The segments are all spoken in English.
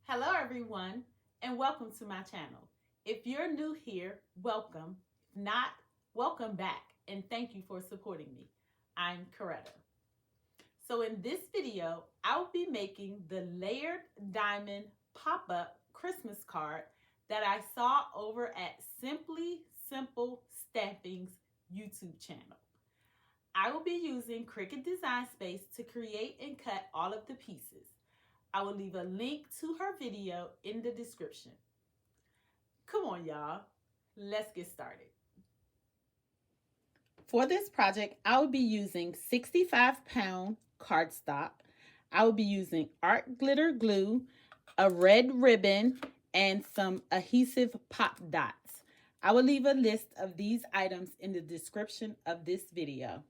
Hello everyone and welcome to my channel. If you're new here, welcome. If not, welcome back and thank you for supporting me. I'm Coretta. So in this video, I'll be making the layered diamond pop-up Christmas card that I saw over at Simply Simple Stamping's YouTube channel. I will be using Cricut Design Space to create and cut all of the pieces. I will leave a link to her video in the description. Come on, y'all. Let's get started. For this project, I will be using 65-pound cardstock. I will be using art glitter glue, a red ribbon, and some adhesive pop dots. I will leave a list of these items in the description of this video.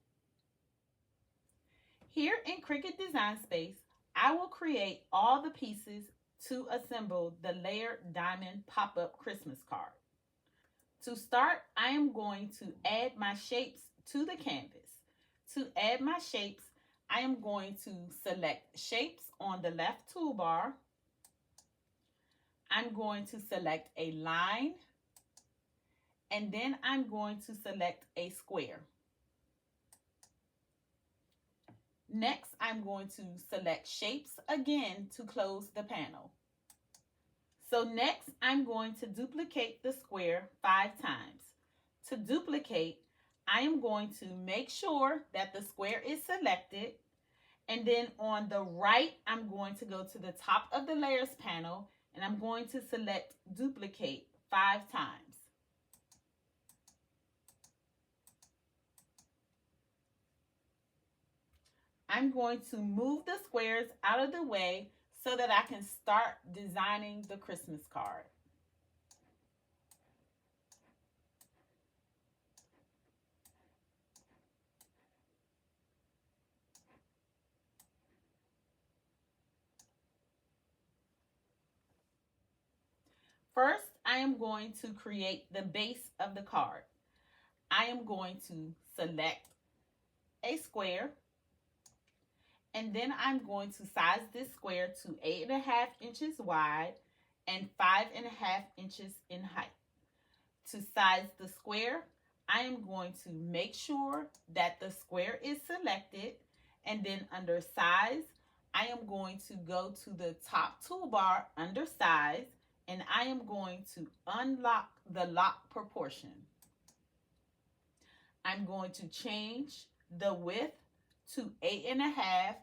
Here in Cricut Design Space, I will create all the pieces to assemble the layered diamond pop-up Christmas card. To start, I am going to add my shapes to the canvas. To add my shapes, I am going to select shapes on the left toolbar. I'm going to select a line, and then I'm going to select a square. Next, I'm going to select shapes again to close the panel. So next, I'm going to duplicate the square 5 times. To duplicate, I am going to make sure that the square is selected. And then on the right, I'm going to go to the top of the layers panel and I'm going to select duplicate 5 times. I'm going to move the squares out of the way so that I can start designing the Christmas card. First, I am going to create the base of the card. I am going to select a square. And then I'm going to size this square to 8.5 inches wide and 5.5 inches in height. To size the square, I am going to make sure that the square is selected, and then under size, I am going to go to the top toolbar under size, and I am going to unlock the lock proportion. I'm going to change the width to 8.5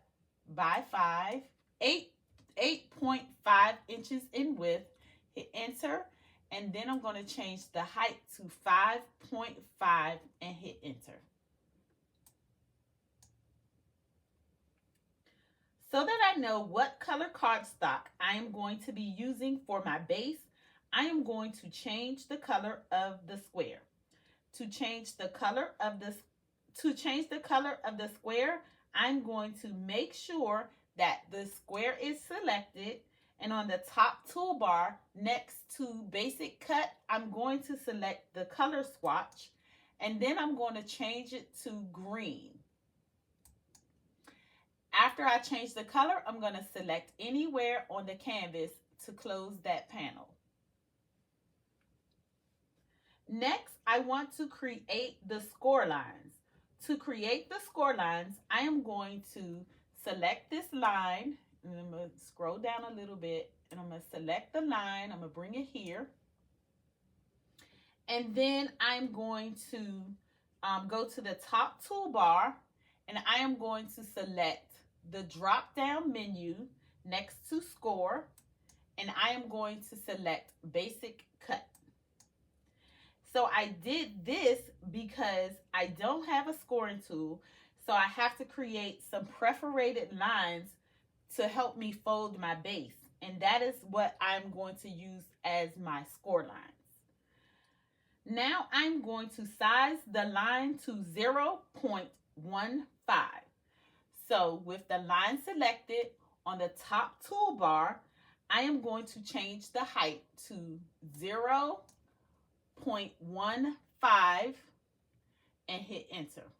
by 5, 8.5 inches in width. Hit enter, and then I'm going to change the height to 5.5 and hit enter. So that I know what color cardstock I am going to be using for my base, I am going to change the color of the square. To change the color of the square, I'm going to make sure that the square is selected, and on the top toolbar next to basic cut, I'm going to select the color swatch, and then I'm going to change it to green. After I change the color, I'm going to select anywhere on the canvas to close that panel. Next, I want to create the score lines. To create the score lines, I am going to select this line, and I'm going to scroll down a little bit, and I'm going to select the line. I'm going to bring it here. And then I'm going to go to the top toolbar, and I am going to select the drop-down menu next to score, and I am going to select basic cut. So I did this because I don't have a scoring tool, so I have to create some perforated lines to help me fold my base, and that is what I'm going to use as my score lines. Now I'm going to size the line to 0.15. So with the line selected on the top toolbar, I am going to change the height to 0.15 and hit enter.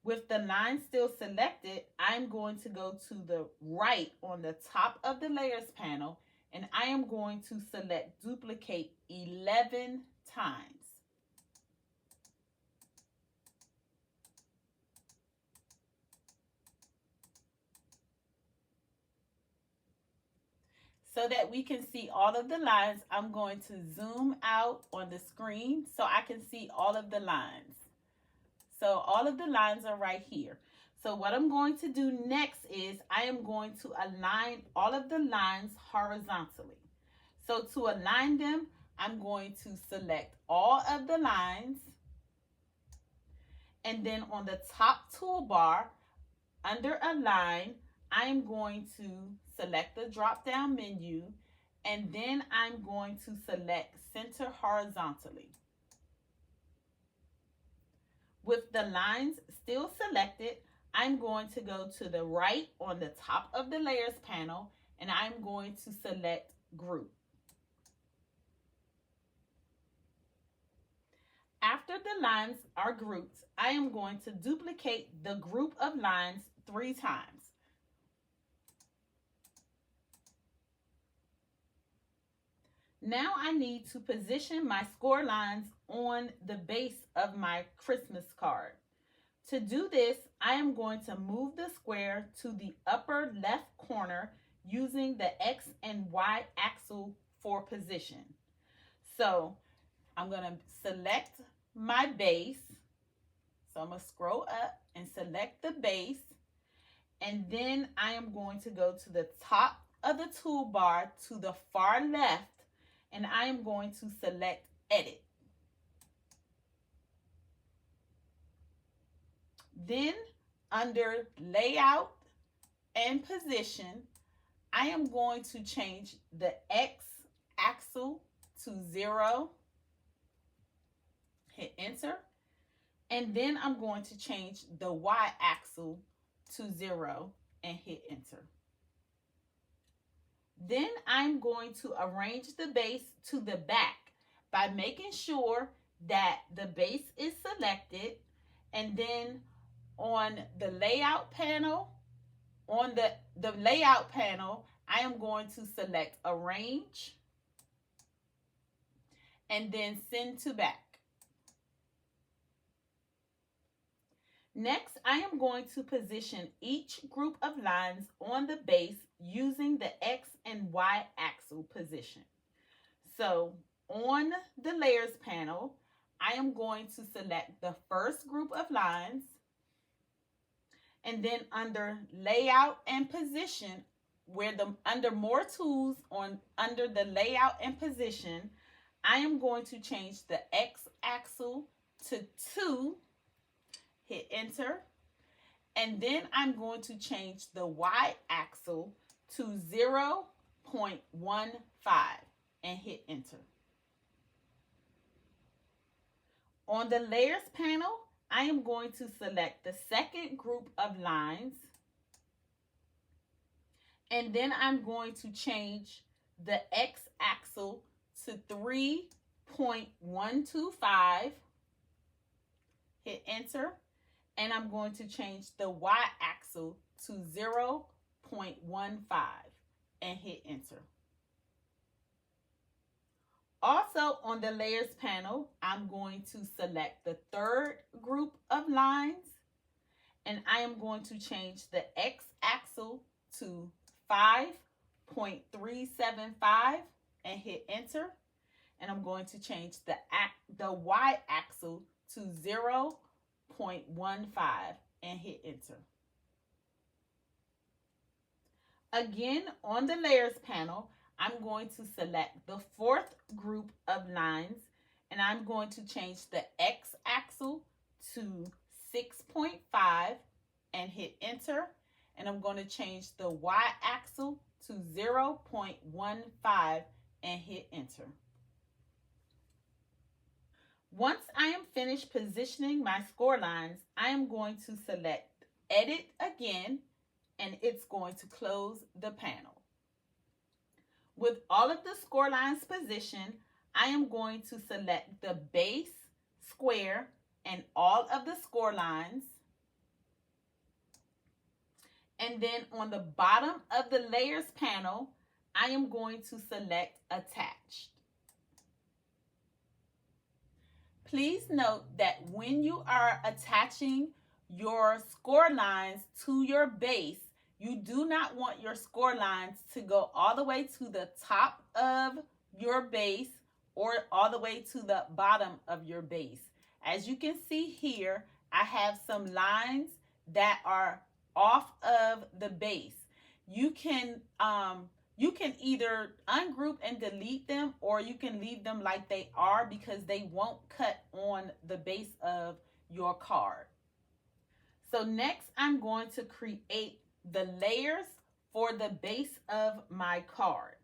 With the line still selected, I'm going to go to the right on the top of the layers panel, and I am going to select duplicate 11 times. So that we can see all of the lines, I'm going to zoom out on the screen so I can see all of the lines. So all of the lines are right here. So what I'm going to do next is I am going to align all of the lines horizontally. So to align them, I'm going to select all of the lines. And then on the top toolbar, under Align, I am going to select the drop-down menu. And then I'm going to select Center Horizontally. With the lines still selected, I'm going to go to the right on the top of the layers panel, and I'm going to select Group. After the lines are grouped, I am going to duplicate the group of lines 3 times. Now I need to position my score lines on the base of my Christmas card. To do this, I am going to move the square to the upper left corner using the X and Y axle for position. So I'm going to select my base. So I'm going to scroll up and select the base. And then I am going to go to the top of the toolbar to the far left, and I am going to select Edit. Then under Layout and Position, I am going to change the X axle to 0. Hit Enter. And then I'm going to change the Y axle to 0 and hit Enter. Then I'm going to arrange the base to the back by making sure that the base is selected, and then on the layout panel, I am going to select Arrange and then Send to Back. Next, I am going to position each group of lines on the base using the X and Y axle position. So on the layers panel, I am going to select the first group of lines, and then under Layout and Position, under More Tools under the Layout and Position, I am going to change the X axle to 2. Hit Enter, and then I'm going to change the Y axle to 0.15 and hit Enter. On the Layers panel, I am going to select the second group of lines, and then I'm going to change the X axle to 3.125, hit Enter. And I'm going to change the Y axle to 0.15 and hit Enter. Also on the Layers panel, I'm going to select the third group of lines, and I am going to change the X axle to 5.375 and hit Enter. And I'm going to change the Y axle to 0.15 and hit Enter. Again, on the Layers panel, I'm going to select the fourth group of lines, and I'm going to change the X axle to 6.5 and hit Enter. And I'm going to change the Y axle to 0.15 and hit Enter. Once I am finished positioning my score lines, I am going to select Edit again, and it's going to close the panel. With all of the score lines positioned, I am going to select the base square and all of the score lines. And then on the bottom of the layers panel, I am going to select attached. Please note that when you are attaching your score lines to your base, you do not want your score lines to go all the way to the top of your base or all the way to the bottom of your base. As you can see here, I have some lines that are off of the base. You can either ungroup and delete them, or you can leave them like they are because they won't cut on the base of your card. So next, I'm going to create the layers for the base of my card.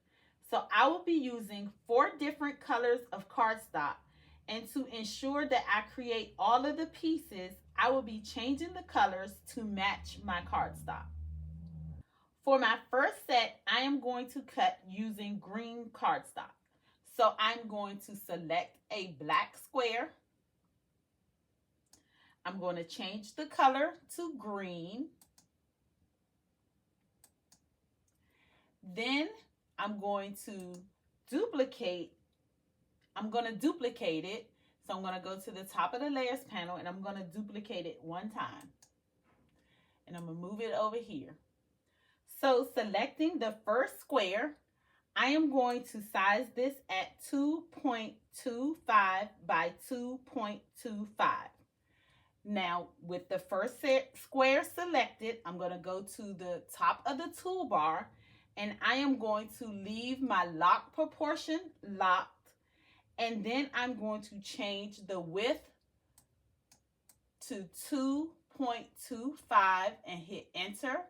So I will be using 4 different colors of cardstock, and to ensure that I create all of the pieces, I will be changing the colors to match my cardstock. For my first set, I am going to cut using green cardstock. So I'm going to select a black square. I'm going to change the color to green. Then I'm going to duplicate it. So I'm going to go to the top of the layers panel and I'm going to duplicate it 1 time. And I'm going to move it over here. So selecting the first square, I am going to size this at 2.25 by 2.25. Now with the first square selected, I'm going to go to the top of the toolbar and I am going to leave my lock proportion locked. And then I'm going to change the width to 2.25 and hit enter.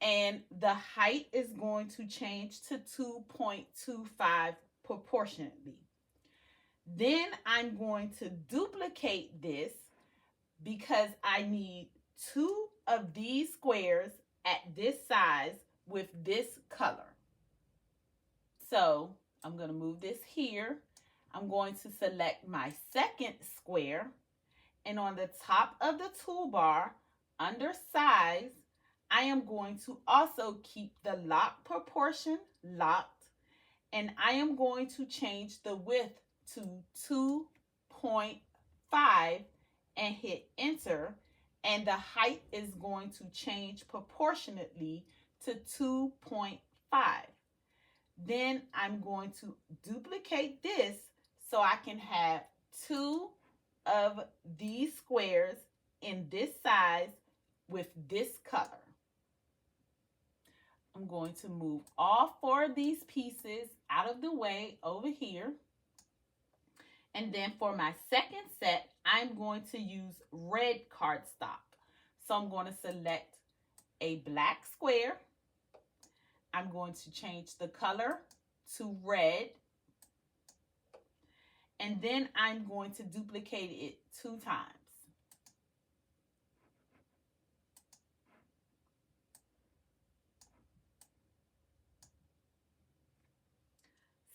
And the height is going to change to 2.25 proportionately. Then I'm going to duplicate this because I need 2 of these squares at this size with this color. So I'm going to move this here. I'm going to select my second square, and on the top of the toolbar under size, I am going to also keep the lock proportion locked, and I am going to change the width to 2.5 and hit enter, and the height is going to change proportionately to 2.5. Then I'm going to duplicate this so I can have 2 of these squares in this size with this color. I'm going to move all 4 of these pieces out of the way over here. And then for my second set, I'm going to use red cardstock. So I'm going to select a black square. I'm going to change the color to red. And then I'm going to duplicate it 2 times.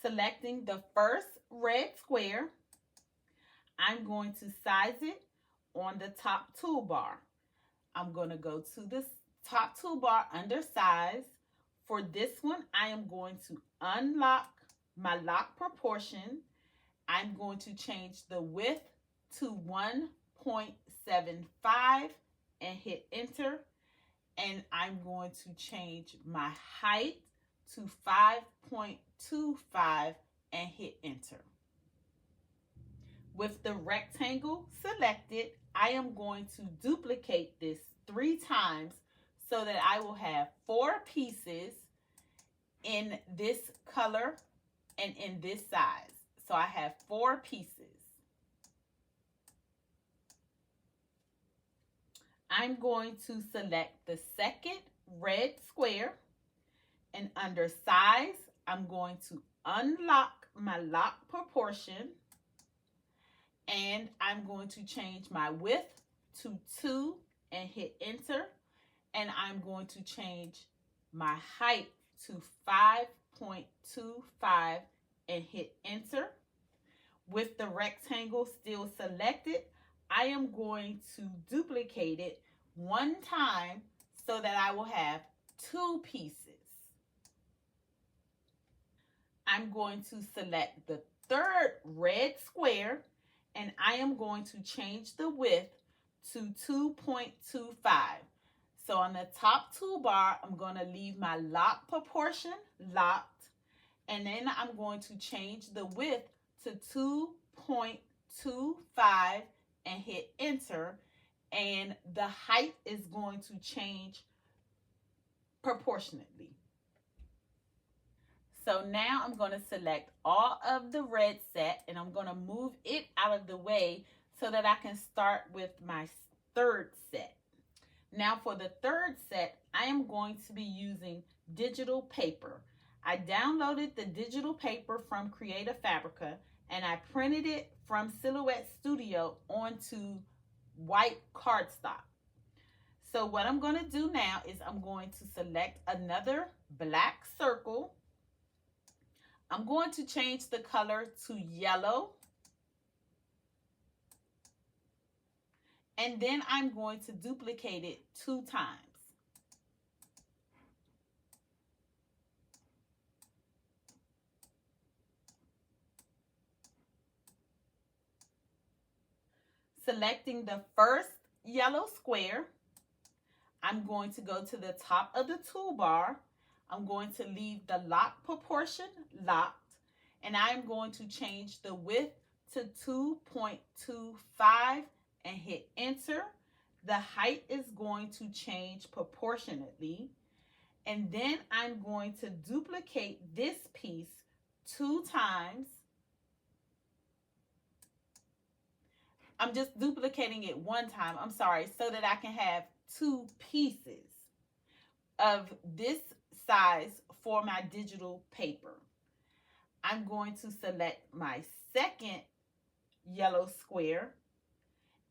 Selecting the first red square, I'm going to size it on the top toolbar. I'm going to go to the top toolbar under size. For this one, I am going to unlock my lock proportion. I'm going to change the width to 1.75 and hit enter. And I'm going to change my height to 5.25 and hit enter. With the rectangle selected, I am going to duplicate this 3 times so that I will have 4 pieces in this color and in this size. So I have 4 pieces. I'm going to select the second red square, and under size, I'm going to unlock my lock proportion, and I'm going to change my width to 2 and hit enter, and I'm going to change my height to 5.25 and hit enter. With the rectangle still selected, I am going to duplicate it 1 time so that I will have 2 pieces. I'm going to select the third red square, and I am going to change the width to 2.25. So on the top toolbar, I'm going to leave my lock proportion locked, and then I'm going to change the width to 2.25 and hit enter, and the height is going to change proportionately. So now I'm going to select all of the red set, and I'm going to move it out of the way so that I can start with my third set. Now for the third set, I am going to be using digital paper. I downloaded the digital paper from Creative Fabrica, and I printed it from Silhouette Studio onto white cardstock. So what I'm going to do now is I'm going to select another black circle. I'm going to change the color to yellow. And then I'm going to duplicate it 2 times. Selecting the first yellow square, I'm going to go to the top of the toolbar. I'm going to leave the lock proportion locked, and I'm going to change the width to 2.25 and hit enter. The height is going to change proportionately, and then I'm going to duplicate this piece 2 times. I'm just duplicating it 1 time, I'm sorry, so that I can have 2 pieces of this size for my digital paper. I'm going to select my second yellow square,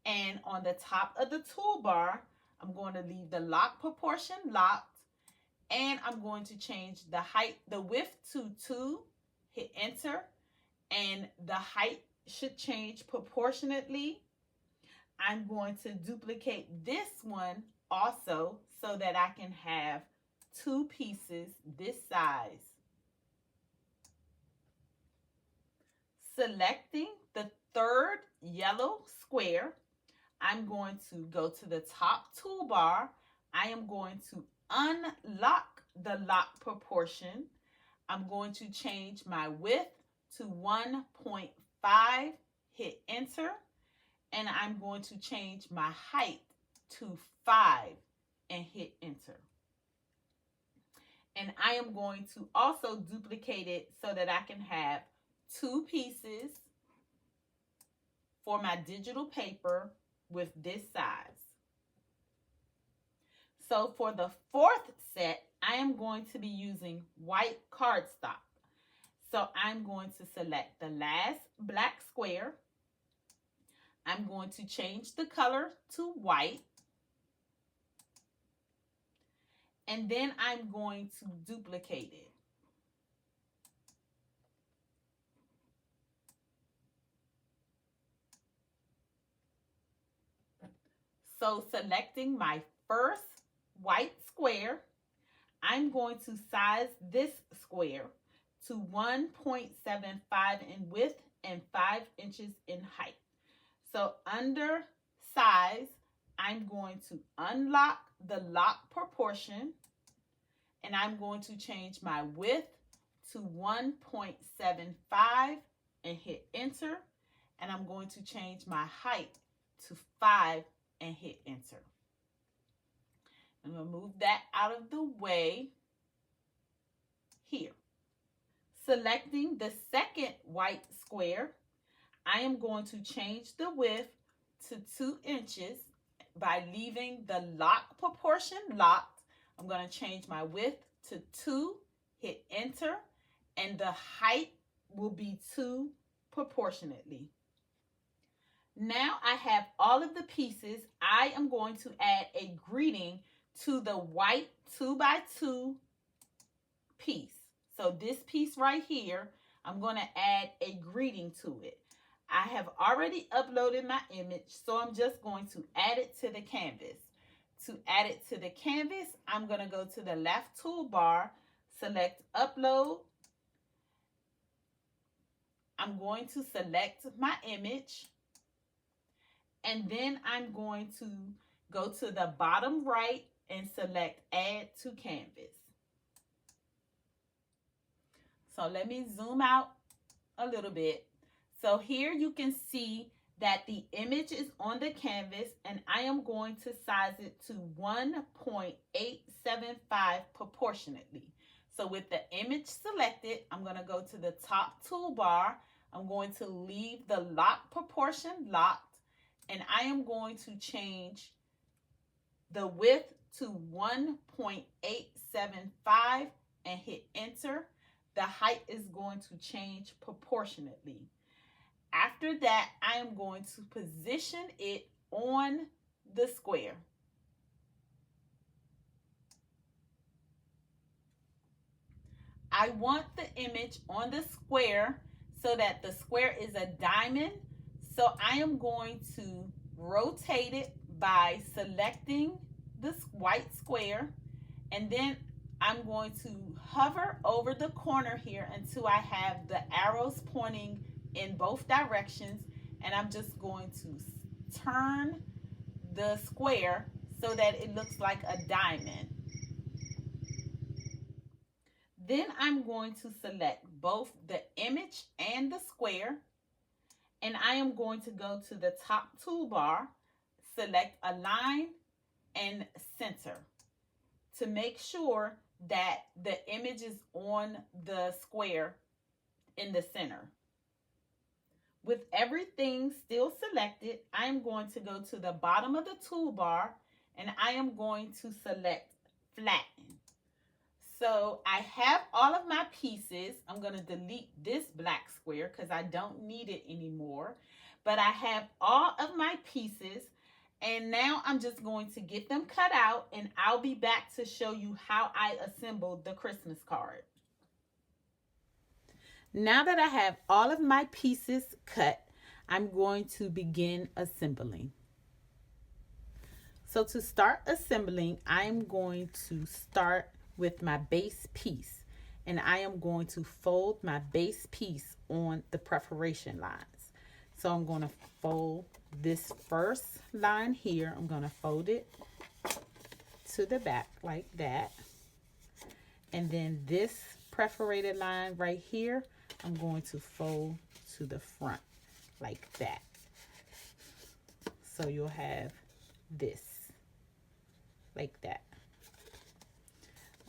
and on the top of the toolbar, I'm going to leave the lock proportion locked, and I'm going to change the height, the width to 2, hit enter, and the height should change proportionately. I'm going to duplicate this one also so that I can have 2 pieces this size. Selecting the third yellow square, I'm going to go to the top toolbar. I am going to unlock the lock proportion. I'm going to change my width to 1.5, hit enter, and I'm going to change my height to 5 and hit enter. And I am going to also duplicate it so that I can have 2 pieces for my digital paper with this size. So for the fourth set, I am going to be using white cardstock. So I'm going to select the last black square. I'm going to change the color to white. And then I'm going to duplicate it. So selecting my first white square, I'm going to size this square to 1.75 in width and 5 inches in height. So under size, I'm going to unlock the lock proportion, and I'm going to change my width to 1.75 and hit enter, and I'm going to change my height to 5 and hit enter. I'm going to move that out of the way here. Selecting the second white square, I am going to change the width to 2 inches by leaving the lock proportion locked. I'm going to change my width to 2, hit enter, and the height will be 2 proportionately. Now I have all of the pieces. I am going to add a greeting to the white 2x2 piece. So this piece right here, I'm going to add a greeting to it. I have already uploaded my image, so I'm just going to add it to the canvas. To add it to the canvas, I'm going to go to the left toolbar, select Upload. I'm going to select my image, and then I'm going to go to the bottom right and select Add to Canvas. So let me zoom out a little bit. So here you can see that the image is on the canvas, and I am going to size it to 1.875 proportionately. So with the image selected, I'm going to go to the top toolbar. I'm going to leave the lock proportion locked, and I am going to change the width to 1.875 and hit enter. The height is going to change proportionately. After that, I am going to position it on the square. I want the image on the square so that the square is a diamond. So I am going to rotate it by selecting this white square, and then I'm going to hover over the corner here until I have the arrows pointing in both directions, and I'm just going to turn the square so that it looks like a diamond. Then I'm going to select both the image and the square, and I am going to go to the top toolbar, select Align and Center to make sure that the image is on the square in the center. With everything still selected, I am going to go to the bottom of the toolbar, and I am going to select Flatten. So I have all of my pieces. I'm going to delete this black square because I don't need it anymore. But I have all of my pieces, and now I'm just going to get them cut out, and I'll be back to show you how I assembled the Christmas card. Now that I have all of my pieces cut, I'm going to begin assembling. So to start assembling, I'm going to start with my base piece, and I am going to fold my base piece on the perforation lines. So I'm going to fold this first line here. I'm going to fold it to the back like that, and then this perforated line right here, I'm going to fold to the front like that. So you'll have this like that.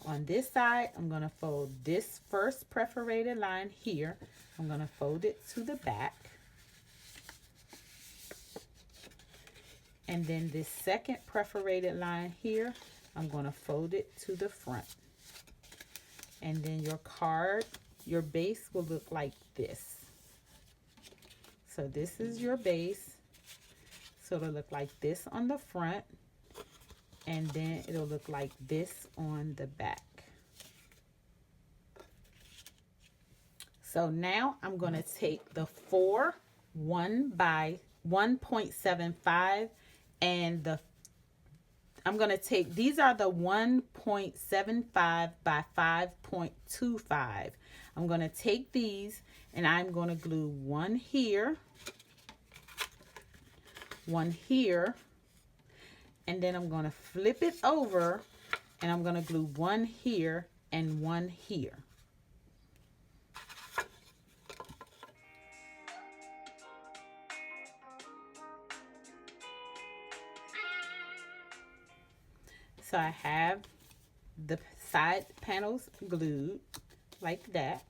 On this side, I'm going to fold this first perforated line here. I'm going to fold it to the back. And then this second perforated line here, I'm going to fold it to the front. And then your card, your base will look like this. So this is your base. So it'll look like this on the front, and then it'll look like this on the back. So now I'm going to take the 1 by 1.75 and I'm going to take, these are the 1.75 by 5.25. I'm going to take these and I'm going to glue one here, and then I'm going to flip it over and I'm going to glue one here and one here. So I have the side panels glued like that.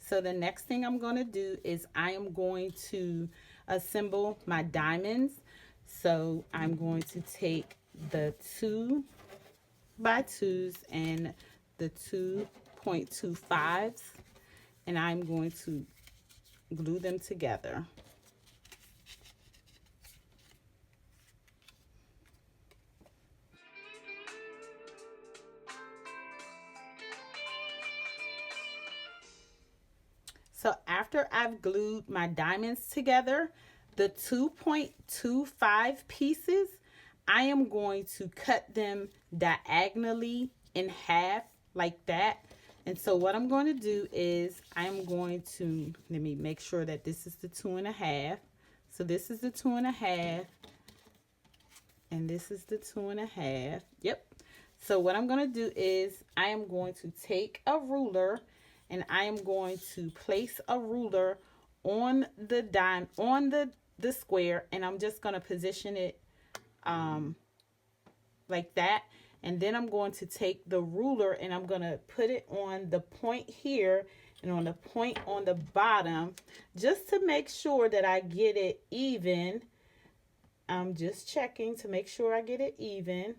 So the next thing I'm going to do is I am going to assemble my diamonds. So I'm going to take the 2 by 2s and the 2.25s, and I'm going to glue them together. So after I've glued my diamonds together, the 2.25 pieces, I am going to cut them diagonally in half like that. And so what I'm going to do is I'm going to, let me make sure that this is the 2.5. So this is the 2.5. And this is the 2.5. Yep. So what I'm going to do is I am going to take a ruler and I am going to place a ruler on the square, and I'm just going to position it like that. And then I'm going to take the ruler and I'm going to put it on the point here and on the point on the bottom, just to make sure that I get it even. I'm just checking to make sure I get it even.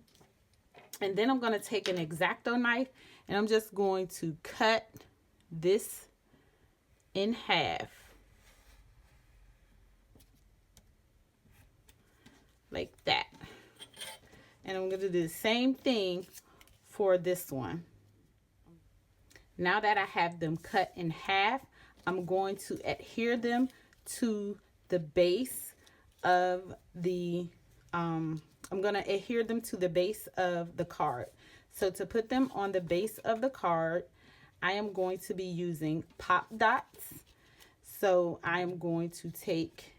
And then I'm going to take an X-Acto knife and I'm just going to cut this in half. Like that. And I'm going to do the same thing for this one. Now that I have them cut in half, I'm going to adhere them to the base of the, I'm going to adhere them to the base of the card. So to put them on the base of the card, I am going to be using pop dots. So I am going to take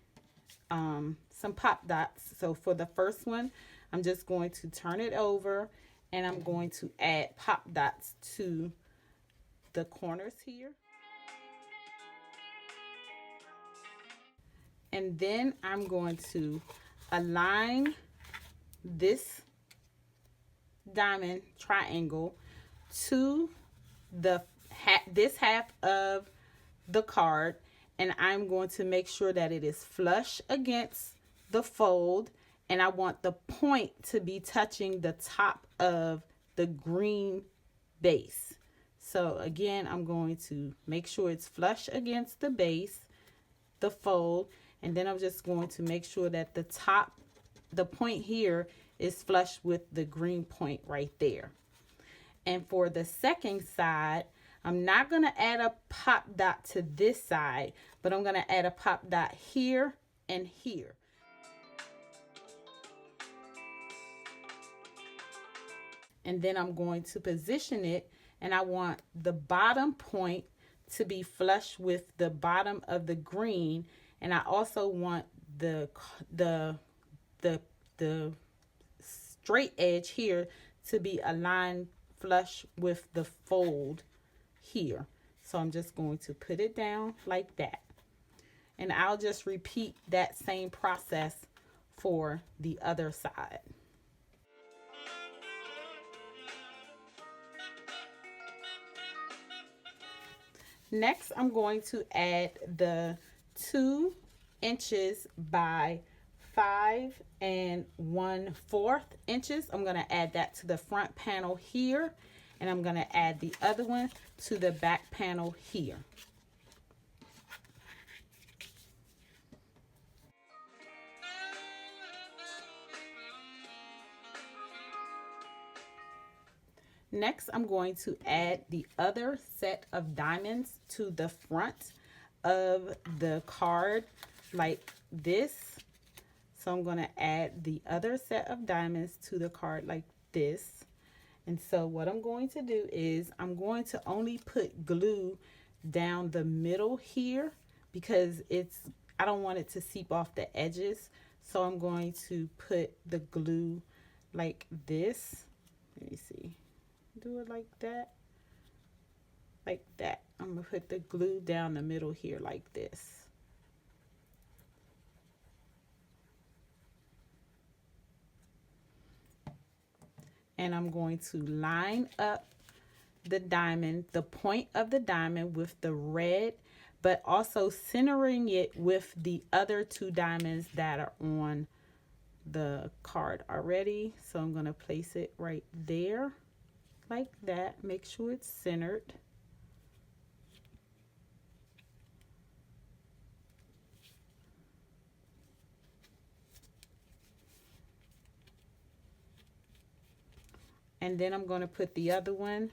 some pop dots. So for the first one, I'm just going to turn it over and I'm going to add pop dots to the corners here. And then I'm going to align this diamond triangle to this half of the card, and I'm going to make sure that it is flush against the fold, and I want the point to be touching the top of the green base. So again, I'm going to make sure it's flush against the base, the fold, and then I'm just going to make sure that the point here is flush with the green point right there. And for the second side, I'm not going to add a pop dot to this side, but I'm going to add a pop dot here and here. And then I'm going to position it, and I want the bottom point to be flush with the bottom of the green, and I also want the straight edge here to be aligned flush with the fold here. So I'm just going to put it down like that, and I'll just repeat that same process for the other side. Next, I'm going to add the 2 inches by 5 1/4 inches. I'm going to add that to the front panel here, and I'm going to add the other one to the back panel here. Next, I'm going to add the other set of diamonds to the front of the card like this. So I'm going to add the other set of diamonds to the card like this. And so what I'm going to do is I'm going to only put glue down the middle here because I don't want it to seep off the edges. So I'm going to put the glue like this. Let me see. Do it like that. Like that. I'm going to put the glue down the middle here like this. And I'm going to line up the diamond, the point of the diamond with the red, but also centering it with the other 2 diamonds that are on the card already. So I'm going to place it right there like that. Make sure it's centered. And then I'm going to put the other one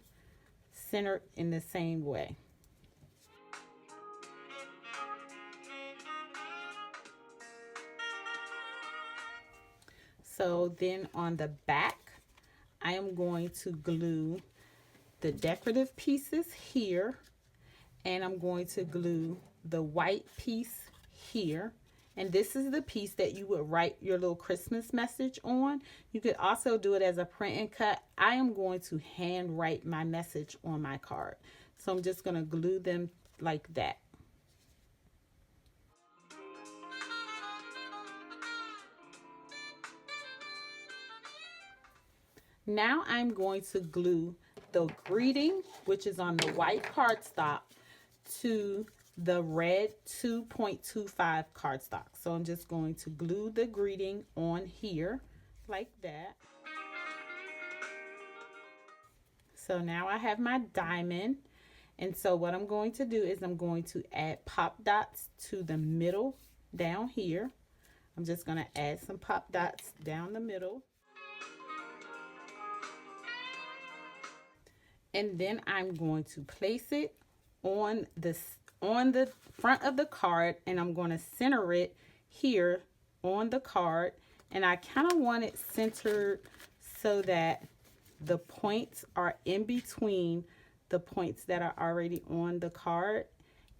centered in the same way. So then on the back, I am going to glue the decorative pieces here, and I'm going to glue the white piece here. And this is the piece that you would write your little Christmas message on. You could also do it as a print and cut. I am going to hand write my message on my card. So I'm just going to glue them like that. Now I'm going to glue the greeting, which is on the white cardstock, to the red 2.25 cardstock. So I'm just going to glue the greeting on here like that. So now I have my diamond. And so what I'm going to do is I'm going to add pop dots to the middle down here. I'm just going to add some pop dots down the middle. And then I'm going to place it on the front of the card, and I'm going to center it here on the card. And I kind of want it centered so that the points are in between the points that are already on the card.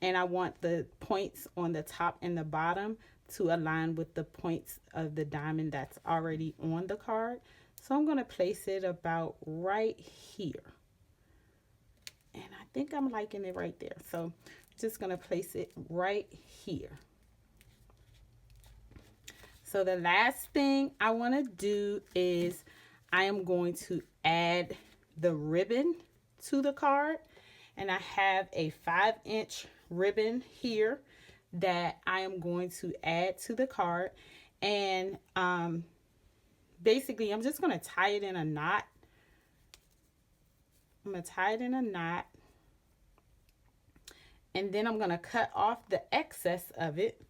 And I want the points on the top and the bottom to align with the points of the diamond that's already on the card. So I'm going to place it about right here. And I think I'm liking it right there. So I'm just going to place it right here. So the last thing I want to do is I am going to add the ribbon to the card. And I have a 5-inch ribbon here that I am going to add to the card. And basically I'm just going to tie it in a knot. I'm going to tie it in a knot, and then I'm going to cut off the excess of it.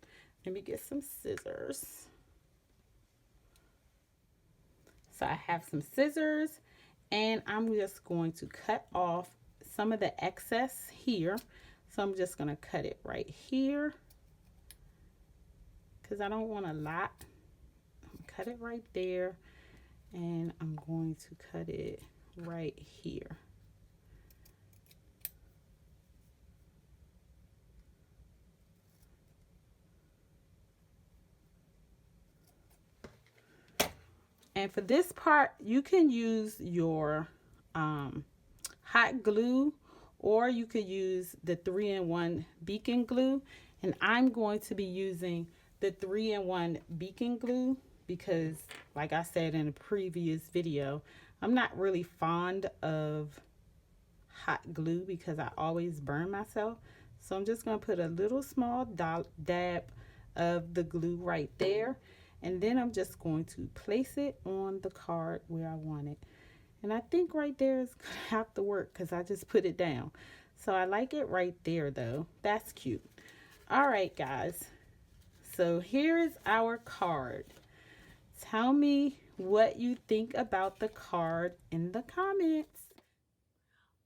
Let me get some scissors. So I have some scissors, and I'm just going to cut off some of the excess here. So I'm just going to cut it right here because I don't want a lot. Cut it right there, and I'm going to cut it right here. And for this part, you can use your hot glue, or you could use the 3-in-1 beacon glue. And I'm going to be using the 3-in-1 beacon glue because, like I said in a previous video, I'm not really fond of hot glue because I always burn myself. So I'm just going to put a little small dab of the glue right there. And then I'm just going to place it on the card where I want it. And I think right there is going to have to work because I just put it down. So I like it right there though. That's cute. All right, guys. So here is our card. Tell me what you think about the card in the comments.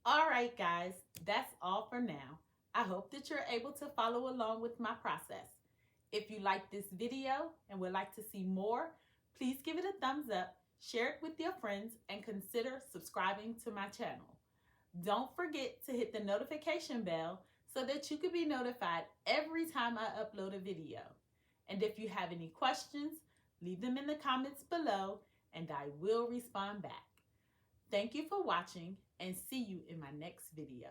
All right, guys. That's all for now. I hope that you're able to follow along with my process. If you like this video and would like to see more, please give it a thumbs up, share it with your friends, and consider subscribing to my channel. Don't forget to hit the notification bell so that you can be notified every time I upload a video. And if you have any questions, leave them in the comments below and I will respond back. Thank you for watching and see you in my next video.